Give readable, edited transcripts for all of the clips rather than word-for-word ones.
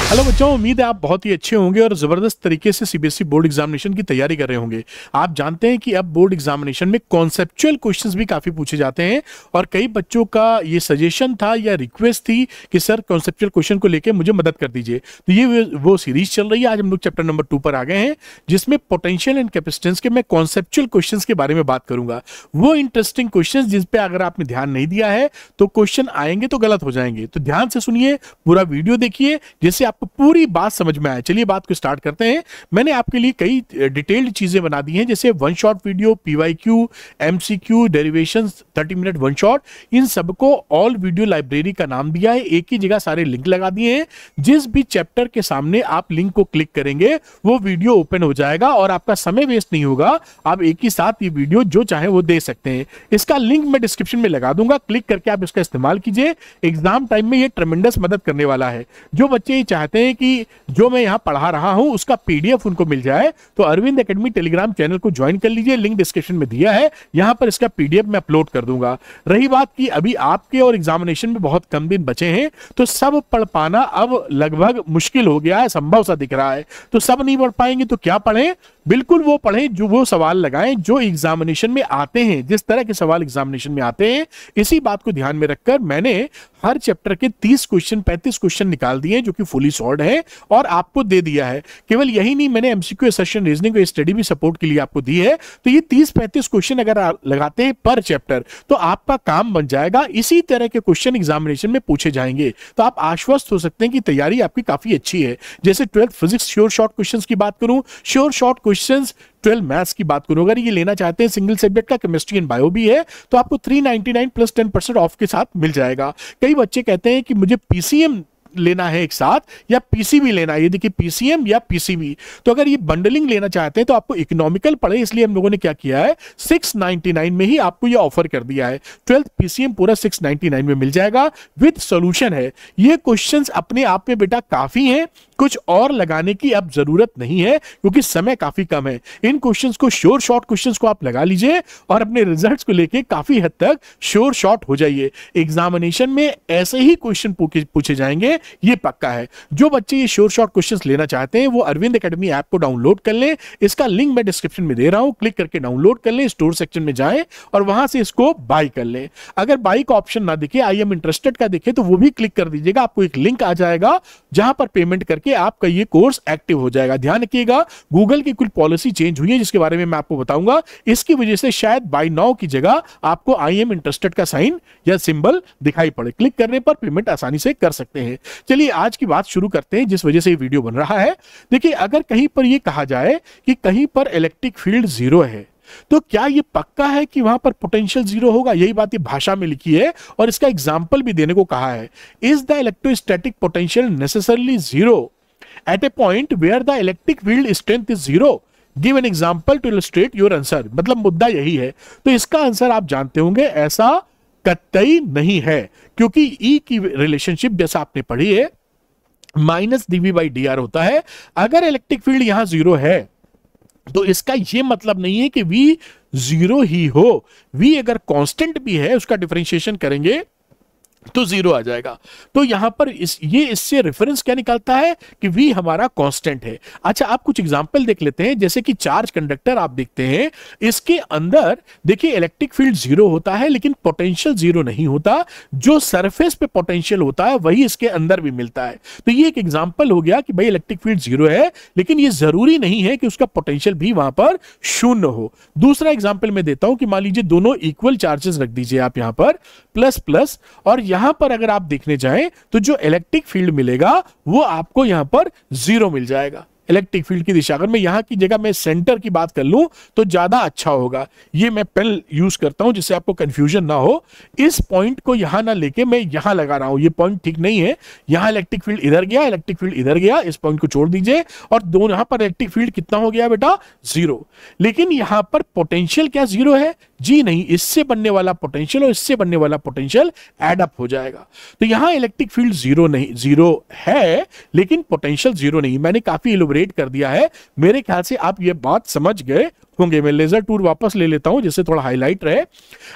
Hello बच्चों, उम्मीद है आप बहुत ही अच्छे होंगे और जबरदस्त तरीके से सीबीएसई बोर्ड एग्जामिनेशन की तैयारी कर रहे होंगे। आप जानते हैं कि अब बोर्ड एग्जामिनेशन में कॉन्सेप्चुअल क्वेश्चंस भी काफी पूछे जाते हैं और कई बच्चों का ये सजेशन था या रिक्वेस्ट थी कि सर कॉन्सेप्चुअल क्वेश्चन को लेकर मुझे मदद कर दीजिए। तो ये वो सीरीज चल रही है। आज हम लोग चैप्टर नंबर 2 पर आ गए हैं, जिसमें पोटेंशियल एंड कैपेसिटेंस के मैं कॉन्सेप्चुअल क्वेश्चंस के बारे में बात करूंगा। वो इंटरेस्टिंग क्वेश्चंस जिस पे अगर आपने ध्यान नहीं दिया है तो क्वेश्चन आएंगे तो गलत हो जाएंगे। तो ध्यान से सुनिए, पूरा वीडियो देखिए जिससे आपको पूरी बात समझ में आए। चलिए बात को स्टार्ट करते हैं। मैंने आपके लिए कई डिटेल्ड चीजें बना दी हैं, जैसे one shot video, PYQ, MCQ, derivations, 30 minute one shot. इन सबको ऑल वीडियो लाइब्रेरी का नाम दिया है। एक ही जगह सारे लिंक लगा दिए हैं। जिस भी चैप्टर के सामने आप लिंक को क्लिक करेंगे वो वीडियो ओपन हो जाएगा और आपका समय वेस्ट नहीं होगा। आप एक ही साथ ये वीडियो जो चाहे वो दे सकते हैं। इसका लिंक मैं डिस्क्रिप्शन में लगा दूंगा, क्लिक करके आप इसका इस्तेमाल कीजिए। एग्जाम टाइम में ये ट्रेमेंडस मदद करने वाला है। जो बच्चे ये चाहते हैं कि जो मैं यहां पढ़ा रहा हूं उसका पीडीएफ उनको मिल जाए तो अरविंद एकेडमी टेलीग्राम चैनल को ज्वाइन कर लीजिए। लिंक डिस्क्रिप्शन में दिया है, यहां पर इसका पीडीएफ मैं अपलोड कर दूंगा। रही बात कि अभी आपके और एग्जामिनेशन में बहुत कम दिन बचे हैं तो सब पढ़ पाना अब लगभग मुश्किल हो गया है, संभव सा दिख रहा है। तो सब नहीं पढ़ पाएंगे तो क्या पढ़ें? बिल्कुल वो पढ़ें जो वो सवाल लगाएं जो एग्जामिनेशन में आते हैं, जिस तरह के सवाल एग्जामिनेशन में आते हैं। इसी बात को ध्यान में रखकर मैंने हर चैप्टर के 30 क्वेश्चन 35 क्वेश्चन निकाल दिए जो कि फुली सॉल्व्ड है और आपको दे दिया है। केवल यही नहीं, मैंने एमसीक्यू, सेशन रीजनिंग और स्टडी भी सपोर्ट के लिए आपको दी है। तो ये 30-35 क्वेश्चन अगर आप लगाते हैं पर चैप्टर तो आपका काम बन जाएगा। इसी तरह के क्वेश्चन एग्जामिनेशन में पूछे जाएंगे तो आप आश्वस्त हो सकते हैं कि तैयारी आपकी काफी अच्छी है। जैसे 12th physics sure short questions की बात करूं, श्योर शॉर्ट क्वेश्चंस 12 मैथ्स की बात करूं, अगर ये लेना चाहते हैं सिंगल सब्जेक्ट का, केमिस्ट्री एंड बायो भी है, तो आपको 399 प्लस 10% ऑफ के साथ मिल जाएगा। कई बच्चे कहते हैं कि मुझे पीसीएम लेना है एक साथ या पीसीबी लेना है। ये देखिए पीसीएम या पीसीबी, तो अगर ये बंडलिंग लेना चाहते हैं तो आपको इकोनॉमिकल पड़े, इसलिए हम लोगों ने क्या किया है 699 में ही आपको ये ऑफर कर दिया है। 12th पीसीएम पूरा 699 में मिल जाएगा विद सॉल्यूशन है। ये क्वेश्चंस अपने आप में बेटा काफी हैं, कुछ और लगाने की अब जरूरत नहीं है क्योंकि समय काफी कम है। इन क्वेश्चंस को, श्योर शॉर्ट क्वेश्चंस को आप लगा लीजिए और अपने रिजल्ट्स को लेके काफी हद तक श्योर शॉर्ट हो जाइए। एग्जामिनेशन में ऐसे ही क्वेश्चन पूछे जाएंगे, ये पक्का है। जो बच्चे ये श्योर शॉर्ट क्वेश्चंस लेना चाहते हैं वो अरविंद एकेडमी ऐप को डाउनलोड कर लें। इसका लिंक मैं डिस्क्रिप्शन में दे रहा हूं, क्लिक करके डाउनलोड कर लें, स्टोर सेक्शन में जाएं और वहां से इसको बाय कर लें। अगर बाय का ऑप्शन ना दिखे, आई एम इंटरेस्टेड का दिखे, तो वो भी क्लिक कर दीजिएगा। आपको एक लिंक आ जाएगा जहां पर पेमेंट करके आपका ये कोर्स एक्टिव हो जाएगा। ध्यान रखिएगा, गूगल की कुछ पॉलिसी चेंज हुई है जिसके बारे में मैं आपको बताऊंगा। इसकी वजह से शायद बाय नाउ की जगह आपको आई एम इंटरेस्टेड का साइन या सिंबल दिखाई पड़े। क्लिक करने पर पेमेंट आसानी से कर सकते हैं। चलिए आज की बात शुरू करते हैं जिस वजह से ये वीडियो बन रहा है। देखिए, अगर कहीं पर यह कहा जाए कि कहीं पर इलेक्ट्रिक फील्ड 0 है तो क्या यह पक्का है कि वहां पर पोटेंशियल 0 होगा? यही बात ये भाषा में लिखी है और इसका एग्जाम्पल भी देने को कहा है। Is the electrostatic potential necessarily 0 at a point where the electric field strength is 0? Give an example to illustrate your answer। मतलब मुद्दा यही है। तो इसका आंसर आप जानते होंगे, ऐसा कतई नहीं है, क्योंकि E की रिलेशनशिप जैसा आपने पढ़ी है -dv/dr होता है। अगर इलेक्ट्रिक फील्ड यहां 0 है तो इसका यह मतलब नहीं है कि V 0 ही हो। V अगर कांस्टेंट भी है, उसका डिफरेंशिएशन करेंगे तो 0 आ जाएगा। तो यहां पर इससे रेफरेंस क्या निकलता है कि V हमारा कांस्टेंट है। अच्छा, आप कुछ एग्जांपल देख लेते हैं। जैसे कि चार्ज कंडक्टर आप देखते हैं, इसके अंदर देखिए इलेक्ट्रिक फील्ड 0 होता है लेकिन पोटेंशियल 0 नहीं होता। जो सरफेस पे पोटेंशियल होता है वही इसके अंदर भी मिलता है। तो ये एक एग्जांपल हो गया कि भाई इलेक्ट्रिक फील्ड 0 है लेकिन ये जरूरी नहीं है कि उसका पोटेंशियल भी वहां पर 0 हो। दूसरा एग्जाम्पल मैं देता हूं कि मान लीजिए दोनों इक्वल चार्जेस रख दीजिए आप यहां पर प्लस प्लस, और यहां पर अगर आप देखने जाएं तो जो इलेक्ट्रिक फील्ड मिलेगा वो आपको यहां पर 0 मिल जाएगा। इलेक्ट्रिक फील्ड की दिशा, अगर मैं यहां की जगह मैं सेंटर की बात कर लूं तो ज्यादा अच्छा होगा। ये मैं पेन यूज करता हूं जिससे आपको कंफ्यूजन ना हो। इस पॉइंट को यहां ना लेके मैं यहां लगा रहा हूं, ये पॉइंट ठीक नहीं है। यहां इलेक्ट्रिक फील्ड इधर गया, इलेक्ट्रिक फील्ड इधर गया, इस पॉइंट को छोड़ दीजिए और दोनों यहां पर इलेक्ट्रिक फील्ड कितना हो गया बेटा 0। लेकिन यहां पर पोटेंशियल क्या 0 है? जी नहीं, इससे बनने वाला पोटेंशियल और इससे बनने वाला पोटेंशियल एड अप हो जाएगा। तो यहां इलेक्ट्रिक फील्ड 0 नहीं, 0 है लेकिन पोटेंशियल 0 नहीं। मैंने काफी इलैबोरेट कर दिया है, मेरे ख्याल से आप ये बात समझ गए होंगे। मैं लेजर टूर वापस ले लेता हूं जिससे थोड़ा हाईलाइट रहे।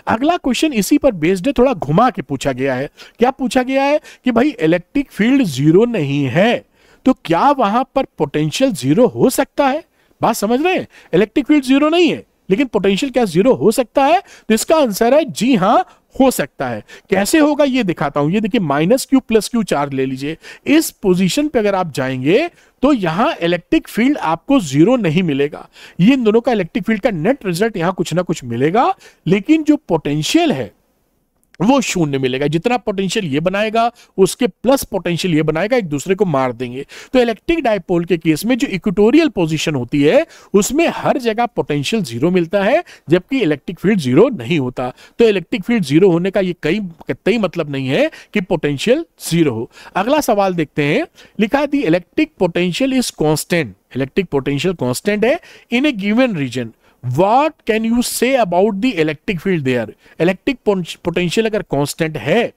अगला क्वेश्चन इसी पर बेस्ड है, थोड़ा घुमा के पूछा गया है। क्या पूछा गया है कि भाई इलेक्ट्रिक फील्ड 0 नहीं है तो क्या वहां पर पोटेंशियल जीरो हो सकता है? बात समझ रहे हैं? इलेक्ट्रिक फील्ड जीरो नहीं है लेकिन पोटेंशियल क्या जीरो हो सकता है? तो इसका आंसर है जी हां, हो सकता है। कैसे होगा ये दिखाता हूं। ये देखिए minus Q plus Q charge ले लीजिए। इस पोजीशन पे अगर आप जाएंगे तो यहां इलेक्ट्रिक फील्ड आपको जीरो नहीं मिलेगा। ये इन दोनों का इलेक्ट्रिक फील्ड का नेट रिजल्ट यहां कुछ ना कुछ मिलेगा, लेकिन जो पोटेंशियल है वो शून्य मिलेगा। जितना पोटेंशियल ये बनाएगा उसके प्लस पोटेंशियल ये बनाएगा, एक दूसरे को मार देंगे। तो इलेक्ट्रिक डायपोल के केस में जो इक्वेटोरियल पोजीशन होती है उसमें हर जगह पोटेंशियल जीरो मिलता है, जबकि इलेक्ट्रिक फील्ड जीरो नहीं होता। तो इलेक्ट्रिक फील्ड जीरो होने का ये कई मतलब नहीं है कि पोटेंशियल जीरो हो। अगला सवाल देखते हैं। लिखा है the electric potential is constant. Electric potential constant है in a given region. What can you say about the electric field there? इलेक्ट्रिक पोटेंशियल अगर कांस्टेंट है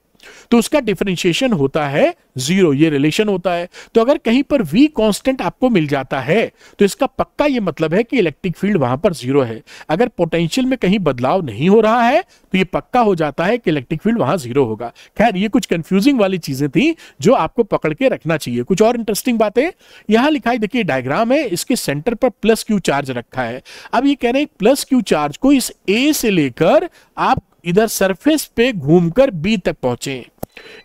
तो उसका डिफरेंशिएशन होता है जीरो, ये रिलेशन होता है। तो अगर कहीं पर v कांस्टेंट आपको मिल जाता है तो इसका पक्का ये मतलब है कि इलेक्ट्रिक फील्ड वहां पर जीरो है। अगर पोटेंशियल में कहीं बदलाव नहीं हो रहा है तो ये पक्का हो जाता है कि इलेक्ट्रिक फील्ड वहां जीरो होगा। खैर ये कुछ कंफ्यूजिंग वाली चीजें थी जो आपको पकड़ के रखना चाहिए। कुछ और इंटरेस्टिंग बातें यहां लिखा है, देखिए डायग्राम है, इसके सेंटर पर प्लस क्यू चार्ज रखा है। अब ये कह रहे हैं प्लस क्यू चार्ज को इस ए से लेकर आप इधर सरफेस पे घूमकर बी तक पहुंचे।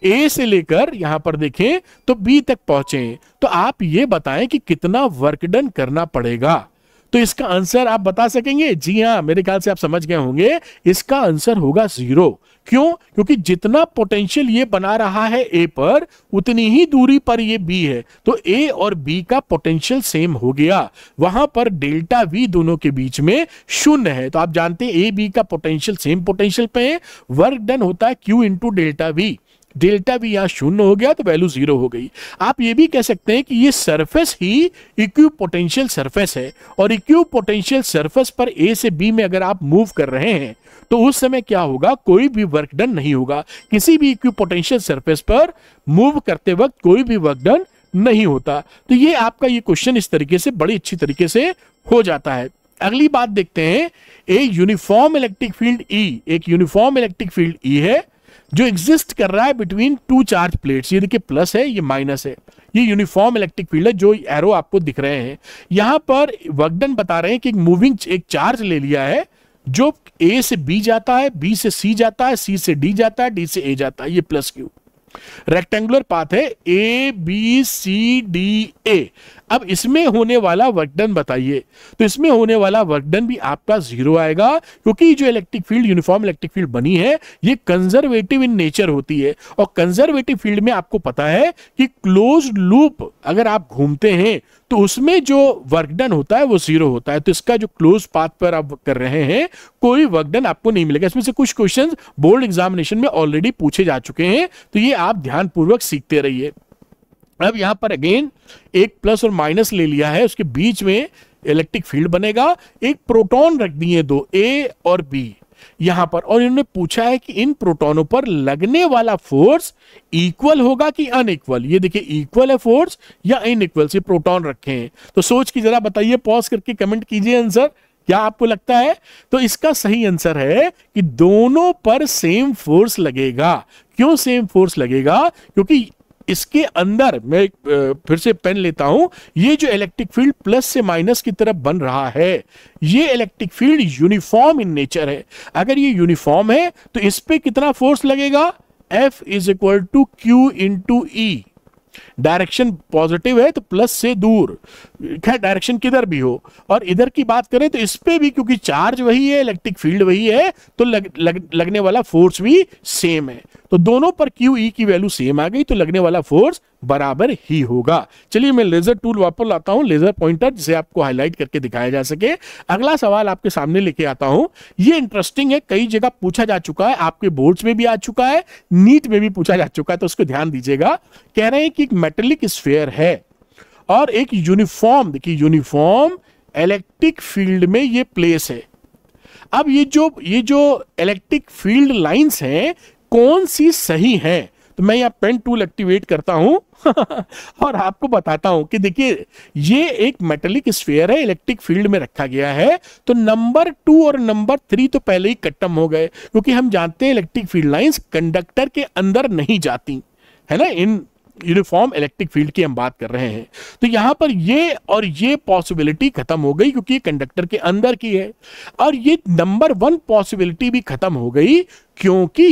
ए से लेकर यहां पर देखें तो बी तक पहुंचे, तो आप ये बताएं कि कितना वर्क डन करना पड़ेगा। तो इसका आंसर आप बता सकेंगे? जी हां, मेरे ख्याल से आप समझ गए होंगे। इसका आंसर होगा जीरो। क्यों? क्योंकि जितना पोटेंशियल ये बना रहा है ए पर उतनी ही दूरी पर ये बी है, तो ए और बी का पोटेंशियल सेम हो गया। वहां पर डेल्टा वी दोनों के बीच में शून्य है। तो आप जानते हैं ए बी का पोटेंशियल सेम पोटेंशियल पे है। वर्क डन होता है Q into delta we. Delta भी यहां शून्य हो गया तो वैल्यू जीरो हो गई। आप ये भी कह सकते हैं कि ये सरफेस ही इक्यू पोटेंशियल सरफेस है, और इक्यू पोटेंशियल सरफेस पर ए से बी में अगर आप मूव कर रहे हैं तो उस समय क्या होगा? कोई भी वर्क डन नहीं होगा। किसी भी इक्यू पोटेंशियल सरफेस पर मूव करते वक्त कोई भी वर्क डन नहीं होता। तो ये आपका ये क्वेश्चन इस तरीके से बड़ी अच्छी तरीके से हो जाता है। अगली बात देखते हैं। A uniform electric field E, एक यूनिफॉर्म इलेक्ट्रिक फील्ड ई है जो एग्जिस्ट कर रहा है बिटवीन टू चार्ज प्लेट्स। ये देखिए प्लस है, ये माइनस है। ये यूनिफॉर्म इलेक्ट्रिक फील्ड है, जो एरो आपको दिख रहे हैं। यहां पर वर्क डन बता रहे हैं कि एक मूविंग एक चार्ज ले लिया है जो ए से बी जाता है, बी से सी जाता है, सी से डी जाता है, डी से ए जाता है। ये प्लस क्यू रेक्टेंगुलर पाथ है, A B C D A. अब इसमें होने वाला वर्क डन बताइए। तो इसमें होने वाला वर्क डन भी आपका जीरो आएगा, क्योंकि जो electric field uniform electric field बनी है ये कंजर्वेटिव इन नेचर होती है। और कंजर्वेटिव फील्ड में आपको पता है कि क्लोज्ड लूप अगर आप घूमते हैं तो उसमें जो वर्क डन होता है वो जीरो होता है। तो इसका जो क्लोज पाथ पर आप कर रहे हैं कोई वर्क डन आपको नहीं मिलेगा। इसमें से कुछ क्वेश्चंस बोर्ड एग्जामिनेशन में ऑलरेडी पूछे जा चुके हैं, तो ये आप ध्यानपूर्वक सीखते रहिए। अब यहां पर अगेन एक प्लस और माइनस ले लिया है, उसके बीच में इलेक्ट्रिक फील्ड बनेगा। एक प्रोटॉन रख दिए दो, ए और बी यहां पर, और इन्होंने पूछा है कि इन प्रोटॉनों पर लगने वाला फोर्स इक्वल होगा कि अनइक्वल। ये देखिए इक्वल है फोर्स या अनइक्वल, से प्रोटॉन रखे हैं। तो सोच के जरा बताइए, पॉज करके कमेंट कीजिए आंसर, क्या आपको लगता है? तो इसका सही आंसर है कि दोनों पर सेम फोर्स लगेगा। क्यों सेम फोर्स लगेगा? क्योंकि इसके अंदर मैं फिर से पेन लेता हूं, ये जो इलेक्ट्रिक फील्ड प्लस से माइनस की तरफ बन रहा है ये electric field uniform in nature है। अगर ये यूनिफॉर्म है तो इस पे कितना फोर्स लगेगा? F is equal to Q into E. Direction positive है तो प्लस से दूर, खैर डायरेक्शन किधर भी हो। और इधर की बात करें तो इस पे भी क्योंकि चार्ज वही है, इलेक्ट्रिक फील्ड वही है, तो लगने वाला फोर्स भी सेम है। तो दोनों पर क्यू ई की वैल्यू सेम आ गई तो लगने वाला फोर्स बराबर ही होगा। चलिए मैं लेजर टूल वापस लाता हूं, लेजर पॉइंटर, जिसे आपको हाईलाइट करके दिखाया जा सके। अगला सवाल आपके सामने लेके आता हूं। ये इंटरेस्टिंग है, कई जगह पूछा जा चुका है, आपके बोर्ड्स में भी आ चुका है, नीट में भी पूछा जा चुका है, तो उसको ध्यान दीजिएगा। कह रहे हैं कि एक मेटेलिक स्फीयर है और एक यूनिफॉर्म, देखिए यूनिफॉर्म इलेक्ट्रिक फील्ड में ये प्लेस है। अब ये जो इलेक्ट्रिक फील्ड लाइंस हैं कौन सी सही हैं? तो मैं यहां पेन टूल एक्टिवेट करता हूं और आपको बताता हूं कि देखिए ये एक मेटेलिक स्फीयर है, इलेक्ट्रिक फील्ड में रखा गया है। तो नंबर 2 और नंबर 3 तो पहले ही खत्म हो गए, क्योंकि हम जानते हैं इलेक्ट्रिक फील्ड लाइंस कंडक्टर के अंदर नहीं जाती है ना। इन यूनिफॉर्म इलेक्ट्रिक फील्ड की हम बात कर रहे हैं। तो यहां पर ये और ये पॉसिबिलिटी खत्म हो गई क्योंकि ये कंडक्टर के अंदर की है, और ये नंबर 1 पॉसिबिलिटी भी खत्म हो गई क्योंकि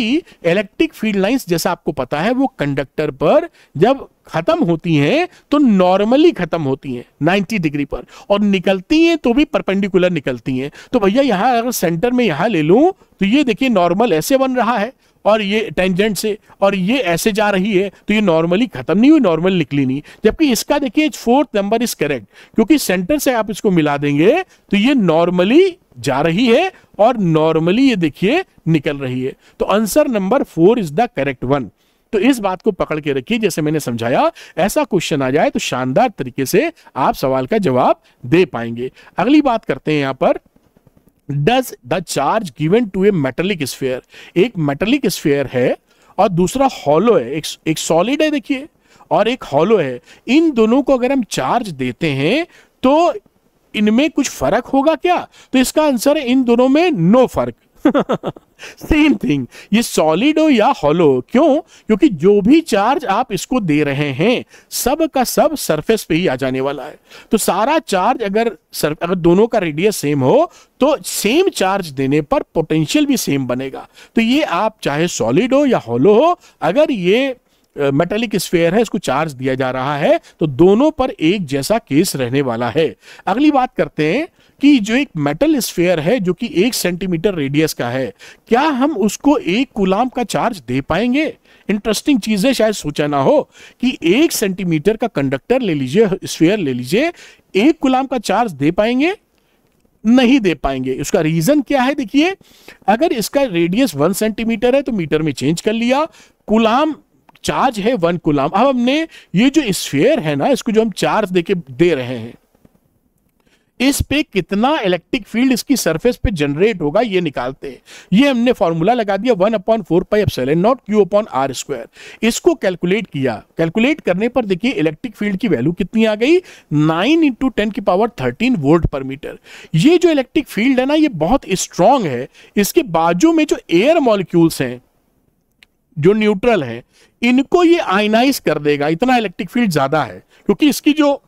इलेक्ट्रिक फील्ड लाइंस जैसा आपको पता है वो कंडक्टर पर जब खत्म होती हैं तो नॉर्मली खत्म होती हैं 90 डिग्री पर, और निकलती हैं तो भी परपेंडिकुलर निकलती हैं। तो भैया यहां अगर सेंटर में यहां ले लूं तो ये देखिए नॉर्मल ऐसे बन रहा है और ये टेंजेंट से, और ये ऐसे जा रही है तो ये नॉर्मली खत्म नहीं हुई, नॉर्मल निकली नहीं। जबकि इसका देखिए 4th नंबर इज करेक्ट क्योंकि सेंटर से आप इसको मिला देंगे तो ये नॉर्मली जा रही है और नॉर्मली ये देखिए निकल रही है। तो answer number 4 is the correct one. तो इस बात को पकड़ के रखिए, जैसे मैंने समझाया ऐसा क्वेश्चन आ जाए तो शानदार तरीके से आप सवाल का जवाब दे पाएंगे। अगली बात करते हैं यहां पर, does the charge given to a metallic sphere, एक मेटेलिक स्फीयर है और दूसरा हॉलो है, एक सॉलिड है देखिए और एक हॉलो है, इन दोनों को अगर हम चार्ज देते हैं तो इनमें कुछ फर्क होगा क्या? तो इसका आंसर है इन दोनों में नो फर्क। सेम थिंग, ये सॉलिड हो या हॉलो, क्यों? क्योंकि जो भी चार्ज आप इसको दे रहे हैं सब का सब सरफेस पे ही आ जाने वाला है। तो सारा चार्ज अगर दोनों का रेडियस सेम हो तो सेम चार्ज देने पर पोटेंशियल भी सेम बनेगा। तो ये आप चाहे सॉलिड हो या हॉलो हो, अगर ये मेटेलिक स्फीयर है, इसको चार्ज दिया जा रहा है तो दोनों पर एक जैसा केस रहने वाला है। अगली बात करते हैं कि जो एक मेटल स्फीयर है जो कि 1 सेंटीमीटर रेडियस का है, क्या हम उसको 1 कूलाम का चार्ज दे पाएंगे? इंटरेस्टिंग चीज है, शायद सोचा ना हो कि 1 सेंटीमीटर का कंडक्टर ले लीजिए, स्फीयर ले लीजिए, 1 कूलाम का चार्ज दे पाएंगे? नहीं दे पाएंगे। उसका रीजन क्या है? देखिए, अगर इसका रेडियस 1 सेंटीमीटर है तो मीटर में चेंज कर लिया, कूलाम चार्ज है 1 कूलाम। अब हमने ये जो स्फीयर है ना, इसको जो हम चार्ज देके दे रहे हैं, इस पे कितना इलेक्ट्रिक फील्ड इसकी सरफेस पे जनरेट होगा ये निकालते हैं। ये हमने फॉर्मूला लगा दिया 1/4πε0 Q/r²। इसको कैलकुलेट किया, कैलकुलेट करने पर देखिए इलेक्ट्रिक फील्ड की वैल्यू कितनी आ गई, 9 × 10⁻13 वोल्ट पर मीटर। ये जो इलेक्ट्रिक फील्ड है ना, ये बहुत स्ट्रांग है। इसके बाजू में जो एयर मॉलिक्यूल्स हैं जो न्यूट्रल है, इनको ये आयनाइज कर देगा, इतना इलेक्ट्रिक फील्ड ज्यादा है। क्योंकि इसकी जो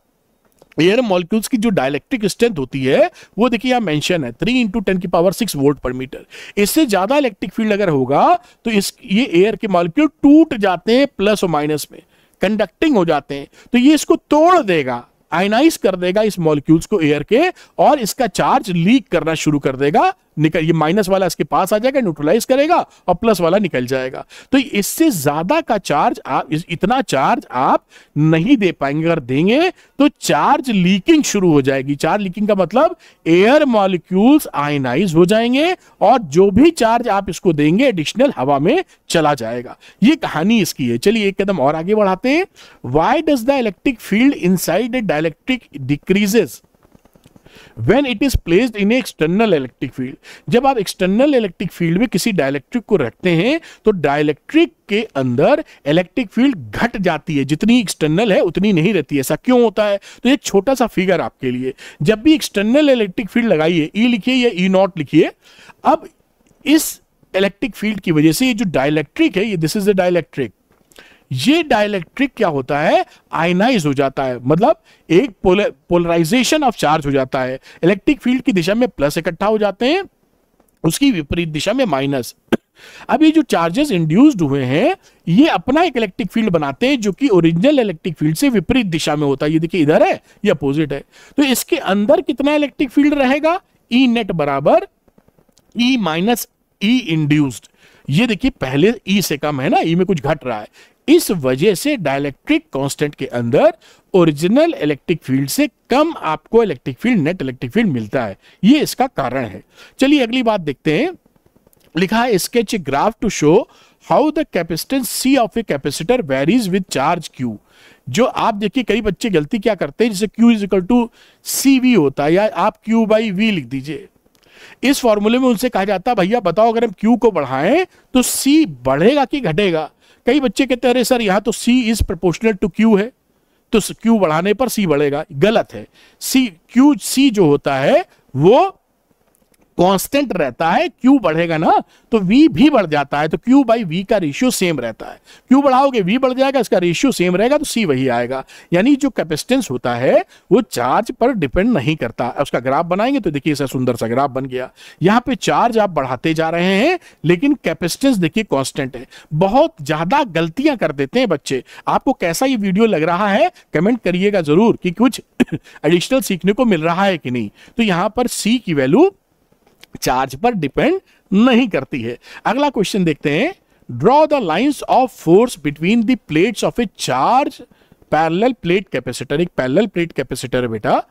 एयर मॉलिक्यूल्स की जो डाइलेक्ट्रिक स्ट्रेंथ होती है वो देखिए यहां मेंशन है 3 × 10⁻6 वोल्ट पर मीटर। इससे ज्यादा इलेक्ट्रिक फील्ड अगर होगा तो ये एयर के मॉलिक्यूल टूट जाते हैं प्लस और माइनस में, कंडक्टिंग हो जाते हैं, तो ये इसको तोड़ देगा, आयनाइज कर देगा इस मॉलिक्यूल्स को एयर के, और इसका चार्ज लीक करना शुरू कर देगा। ये माइनस वाला इसके पास आ जाएगा, न्यूट्रलाइज करेगा, और प्लस वाला निकल जाएगा। तो इससे ज्यादा का चार्ज इतना चार्ज आप नहीं दे पाएंगे। अगर देंगे तो चार्ज लीकिंग शुरू हो जाएगी। चार्ज लीकिंग का मतलब एयर मॉलिक्यूल्स आयनाइज हो जाएंगे और जो भी चार्ज आप इसको देंगे एडिशनल हवा में चला जाएगा। ये कहानी इसकी है। चलिए एक कदम और आगे बढ़ाते हैं। Why does the electric field inside a dielectric decreases when it is placed in external electric field? जब आप एक्सटर्नल इलेक्ट्रिक फील्ड में किसी डाइलेक्ट्रिक को रखते हैं तो डाइलेक्ट्रिक के अंदर इलेक्ट्रिक फील्ड घट जाती है, जितनी एक्सटर्नल है उतनी नहीं रहती है। ऐसा क्यों होता है? तो एक छोटा सा फिगर आपके लिए, जब भी एक्सटर्नल इलेक्ट्रिक फील्ड लगाइए, ई लिखिए या E0 लिखिए। अब इस इलेक्ट्रिक फील्ड की वजह से ये जो डाइलेक्ट्रिक है, ये दिस इज द डाइलेक्ट्रिक, ये डाइलेक्ट्रिक क्या होता है, आयनाइज हो जाता है, मतलब एक पोलराइजेशन ऑफ चार्ज हो जाता है। इलेक्ट्रिक फील्ड की दिशा में प्लस इकट्ठा हो जाते हैं, उसकी विपरीत दिशा में माइनस। अब ये जो चार्जेस इंड्यूस्ड हुए हैं ये अपना एक इलेक्ट्रिक फील्ड बनाते हैं जो कि ओरिजिनल इलेक्ट्रिक फील्ड से विपरीत दिशा में होता है। ये देखिए इधर है, ये अपोजिट है। तो इसके अंदर कितना इलेक्ट्रिक फील्ड रहेगा, ई नेट बराबर ई माइनस ई इंड्यूस्ड। ये देखिए पहले ई से कम है ना, ई में कुछ घट रहा है। इस वजह से डाइलेक्ट्रिक कांस्टेंट के अंदर ओरिजिनल इलेक्ट्रिक फील्ड से कम आपको electric field, net electric field मिलता है। ये इसका कारण है। चलिए अगली बात देखते हैं। लिखा है sketch a graph to show how the capacitance C of a capacitor varies with charge Q. जो आप देखिए कई बच्चे गलती क्या करते हैं, जैसे Q = CV होता है, या आप Q/V लिख दीजिए। इस फॉर्मूले में उनसे कहा जाता है भैया बताओ अगर हम Q को बढ़ाएं तो C बढ़ेगा कि घटेगा। कई बच्चे कहते हैं अरे सर यहां तो C is proportional to Q है, तो Q बढ़ाने पर C बढ़ेगा। गलत है। C जो होता है वो कांस्टेंट रहता है, Q बढ़ेगा ना तो V भी बढ़ जाता है, तो Q बाई V का रेशियो सेम रहता है। Q बढ़ाओगे V बढ़ जाएगा, इसका रेशियो सेम रहेगा तो C वही आएगा। यानी जो कैपेसिटेंस होता है वो चार्ज पर डिपेंड नहीं करता। उसका ग्राफ बनाएंगे तो देखिए ऐसा सुंदर सा ग्राफ बन गया। यहां पे चार्ज आप बढ़ाते जा रहे हैं लेकिन कैपेसिटेंस देखिए कांस्टेंट है। बहुत ज्यादा गलतियां कर देते हैं बच्चे। आपको कैसा ये वीडियो लग रहा है कमेंट करिएगा जरूर कि कुछ एडिशनल सीखने को मिल रहा है कि नहीं। तो यहां पर C की वैल्यू चार्ज पर डिपेंड नहीं करती है। अगला क्वेश्चन देखते हैं, draw the lines of force between the plates of A charge parallel plate capacitor. एक पैरेलल प्लेट कैपेसिटर है बेटा,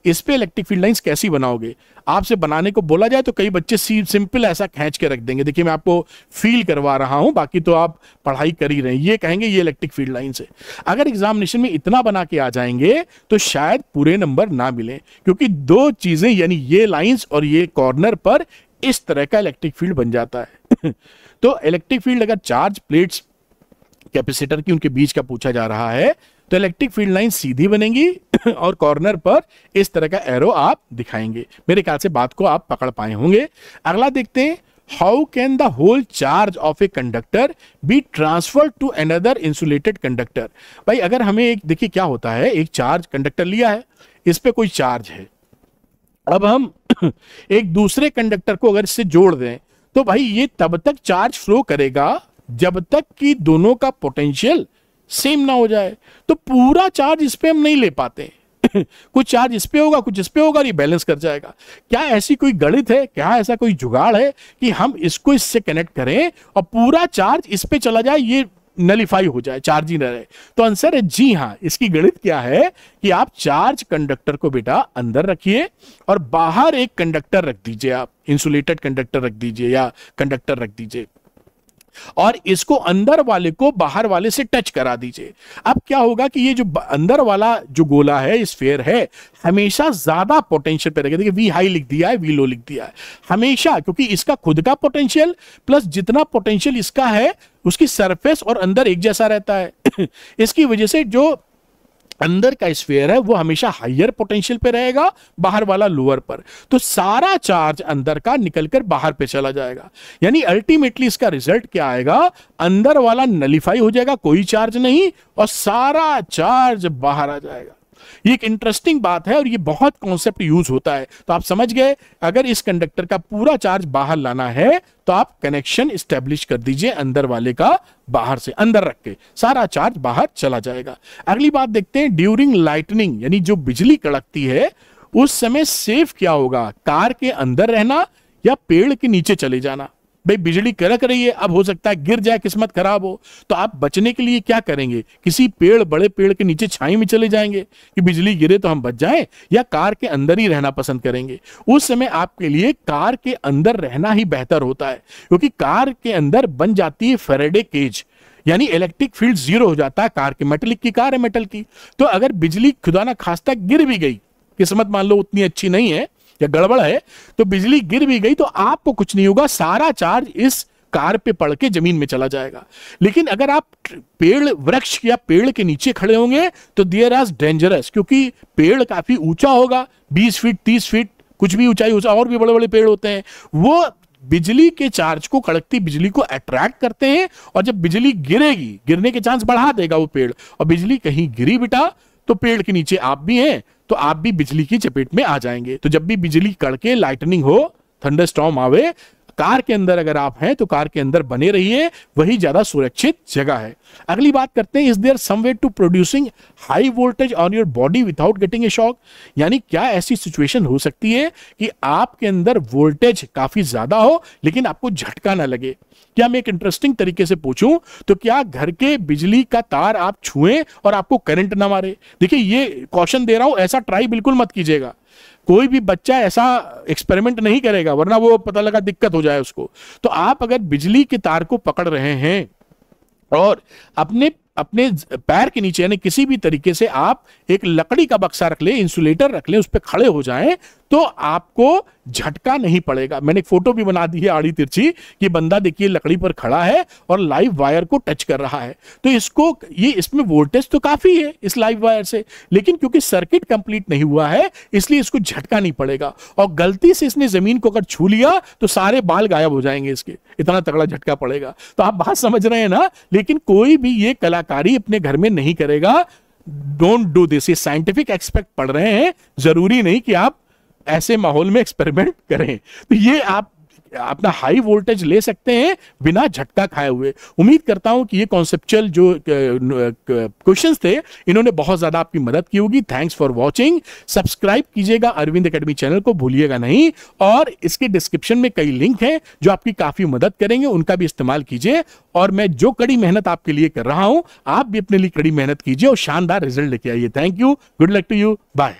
इस पे इलेक्ट्रिक फील्ड लाइंस कैसी बनाओगे? आपसे बनाने को बोला जाए तो कई बच्चे सिंपल ऐसा खींच के रख देंगे। देखिए मैं आपको फील करवा रहा हूं, बाकी तो आप पढ़ाई कर ही रहे हैं। ये कहेंगे ये इलेक्ट्रिक फील्ड लाइंस है। अगर एग्जामिनेशन में इतना बना के आ जाएंगे तो शायद पूरे नंबर ना मिले, क्योंकि दो चीजें यानी ये लाइंस और ये कॉर्नर पर इस तरह का इलेक्ट्रिक फील्ड बन जाता है। तो इलेक्ट्रिक फील्ड अगर चार्ज प्लेट्स कैपेसिटर की उनके बीच का पूछा जा रहा है तो इलेक्ट्रिक फील्ड लाइन सीधी बनेगी और कॉर्नर पर इस तरह का एरो आप दिखाएंगे। मेरे ख्याल से बात को आप पकड़ पाए होंगे। अगला देखते हैं, how can the whole charge of a conductor be transferred to another insulated conductor. भाई अगर हमें एक देखिए क्या होता है, एक चार्ज कंडक्टर लिया है, इस पे कोई चार्ज है, अब हम एक दूसरे कंडक्टर को अगर इससे जोड़ दें तो भाई ये तब तक चार्ज फ्लो करेगा जब तक कि दोनों का पोटेंशियल सेम ना हो जाए। तो पूरा चार्ज इस पे हम नहीं ले पाते कुछ चार्ज इस पे होगा, कुछ इस पे होगा और ये बैलेंस कर जाएगा। क्या ऐसी कोई गणित है, क्या ऐसा कोई जुगाड़ है कि हम इसको इससे कनेक्ट करें और पूरा चार्ज इस पे चला जाए, ये नलिफाई हो जाए, चार्ज ही न रहे? तो आंसर है जी हाँ। इसकी गणित क्या है कि आप चार्ज कंडक्टर को बेटा अंदर रखिए और बाहर एक कंडक्टर रख दीजिए, आप इंसुलेटेड कंडक्टर रख दीजिए या कंडक्टर रख दीजिए और इसको अंदर वाले को बाहर वाले से टच करा दीजिए। अब क्या होगा कि ये जो अंदर वाला जो गोला है, स्फीयर है, हमेशा ज्यादा पोटेंशियल पे रहेगा। देखिए वी हाई लिख दिया है, वी लो लिख दिया है हमेशा, क्योंकि इसका खुद का पोटेंशियल प्लस जितना पोटेंशियल इसका है उसकी सरफेस और अंदर एक जैसा रहता है। इसकी वजह से जो अंदर का स्फीयर है वो हमेशा हायर पोटेंशियल पे रहेगा, बाहर वाला लोअर पर। तो सारा चार्ज अंदर का निकलकर बाहर पे चला जाएगा। यानी अल्टीमेटली इसका रिजल्ट क्या आएगा, अंदर वाला नलिफाई हो जाएगा, कोई चार्ज नहीं, और सारा चार्ज बाहर आ जाएगा। ये एक इंटरेस्टिंग बात है और ये बहुत कॉन्सेप्ट यूज होता है। तो आप समझ गए, अगर इस कंडक्टर का पूरा चार्ज बाहर लाना है तो आप कनेक्शन स्टैब्लिश कर दीजिए अंदर वाले का, बाहर से अंदर रख के सारा चार्ज बाहर चला जाएगा। अगली बात देखते हैं, ड्यूरिंग लाइटनिंग यानी जो बिजली कड़कती है उस समय सेफ क्या होगा, कार के अंदर रहना या पेड़ के नीचे चले जाना? भाई बिजली कड़क रही है, अब हो सकता है गिर जाए, किस्मत खराब हो, तो आप बचने के लिए क्या करेंगे? किसी पेड़, बड़े पेड़ के नीचे छाई में चले जाएंगे कि बिजली गिरे तो हम बच जाएं, या कार के अंदर ही रहना पसंद करेंगे? उस समय आपके लिए कार के अंदर रहना ही बेहतर होता है, क्योंकि कार के अंदर बन जाती है फैराडे केज, यानी इलेक्ट्रिक फील्ड जीरो हो जाता है कार के। मेटलिक की कार है, मेटल की, तो अगर बिजली खुदा ना खास्ता गिर भी गई, किस्मत मान लो उतनी अच्छी नहीं है या गड़बड़ है, तो बिजली गिर भी गई तो आपको कुछ नहीं होगा, सारा चार्ज इस कार पे पड़ के जमीन में चला जाएगा। लेकिन अगर आप पेड़, वृक्ष या पेड़ के नीचे खड़े होंगे तो देयर आर डेंजरस, क्योंकि पेड़ काफी ऊंचा होगा, 20 फीट 30 फीट कुछ भी ऊंचाई हो, और भी बड़े बड़े पेड़ होते हैं, वो बिजली के चार्ज को, कड़कती बिजली को अट्रैक्ट करते हैं, और जब बिजली गिरेगी, गिरने के चांस बढ़ा देगा वो पेड़, और बिजली कहीं गिरी बेटा तो पेड़ के नीचे आप भी हैं तो आप भी बिजली की चपेट में आ जाएंगे। तो जब भी बिजली कड़के, लाइटनिंग हो, थंडरस्टॉर्म आवे, कार के अंदर अगर आप हैं तो कार के अंदर बने रहिए, वही ज्यादा सुरक्षित जगह है। अगली बात करते हैं, is there some way to producing high voltage on your body without getting a shock? यानी क्या ऐसी सिचुएशन हो सकती है कि आपके अंदर वोल्टेज काफी ज्यादा हो लेकिन आपको झटका ना लगे? क्या मैं एक इंटरेस्टिंग तरीके से पूछूं तो क्या घर के बिजली का तार आप छुएं और आपको करंट ना मारे? देखिए ये कॉशन दे रहा हूं, ऐसा ट्राई बिल्कुल मत कीजिएगा। कोई भी बच्चा ऐसा एक्सपेरिमेंट नहीं करेगा, वरना वो पता लगा दिक्कत हो जाए उसको। तो आप अगर बिजली के तार को पकड़ रहे हैं और अपने पैर के नीचे यानी किसी भी तरीके से आप एक लकड़ी का बक्सा रख ले, इंसुलेटर रख ले, उस पर खड़े हो जाएं, तो आपको झटका नहीं पड़ेगा। मैंने एक फोटो भी बना दी है आड़ी तिरछी कि बंदा देखिए लकड़ी पर खड़ा है और लाइव वायर को टच कर रहा है, तो इसमें वोल्टेज तो काफी है इस लाइव वायर से, लेकिन क्योंकि सर्किट कंप्लीट नहीं हुआ है इसलिए इसको झटका नहीं पड़ेगा। और गलती से इसने जमीन को अगर छू लिया तो सारे बाल गायब हो जाएंगे इसके, इतना तगड़ा झटका पड़ेगा। तो आप बात समझ रहे हैं ना। लेकिन कोई भी ये कलाकारी अपने घर में नहीं करेगा। Don't do this. ये साइंटिफिक एस्पेक्ट पढ़ रहे हैं, जरूरी नहीं कि आप ऐसे माहौल में एक्सपेरिमेंट करें। तो ये आप अपना हाई वोल्टेज ले सकते हैं बिना झटका खाए हुए। उम्मीद करता हूं कि ये कॉन्सेप्चुअल जो क्वेश्चंस थे इन्होंने बहुत ज्यादा आपकी मदद की होगी। Thanks for watching. सब्सक्राइब कीजिएगा अरविंद एकेडमी चैनल को, भूलिएगा नहीं। और इसके डिस्क्रिप्शन में कई लिंक हैं जो आपकी काफी मदद करेंगे, उनका भी इस्तेमाल कीजिए। और मैं जो कड़ी मेहनत आपके लिए कर रहा हूं, आप भी अपने लिए कड़ी मेहनत कीजिए और शानदार रिजल्ट लेके आइए। Thank you, good luck to you, bye.